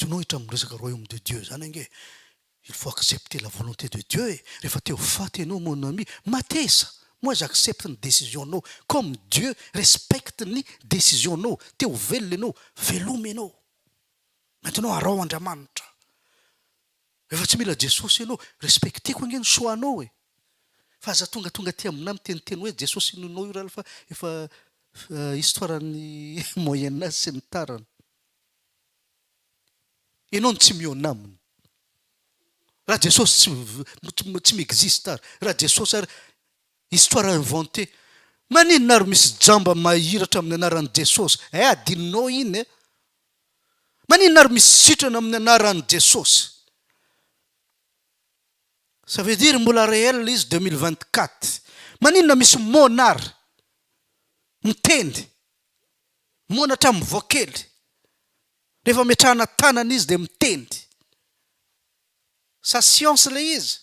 hitanao hatramin'ny resaka royaume de Dieu zany ange il faut accepter la volonté de Dieu rehefa teo faty anao mon ami matesa moi j'accepte une décision anao comme Dieu respecte ny décision anao teo velona anao velomy anao maintenant arao Andriamanitra rehefa tsy mila Jesosy anao respecteko ange ny choix anao fa aza tonga ty aminay miteniteny hoe Jesosy inonao io raha fa efa histoiran'ny moyen âge sy ny tarany ianao tsy miona aminy raha Jesosy tsy mi-existe ary raha Jesosy ary histoire inventé maninona ary misy jamba mahiratra amin'ny anaran'i Jesosy adininao iny maninona ary misy sitrana amin'ny anaran'i Jesosy ça veut dire mbola réel izy 2024 maninona misy monary mitendry mona hatramin'ny voakely rehefa metrahana tanana izy dia mitendry sa science le izy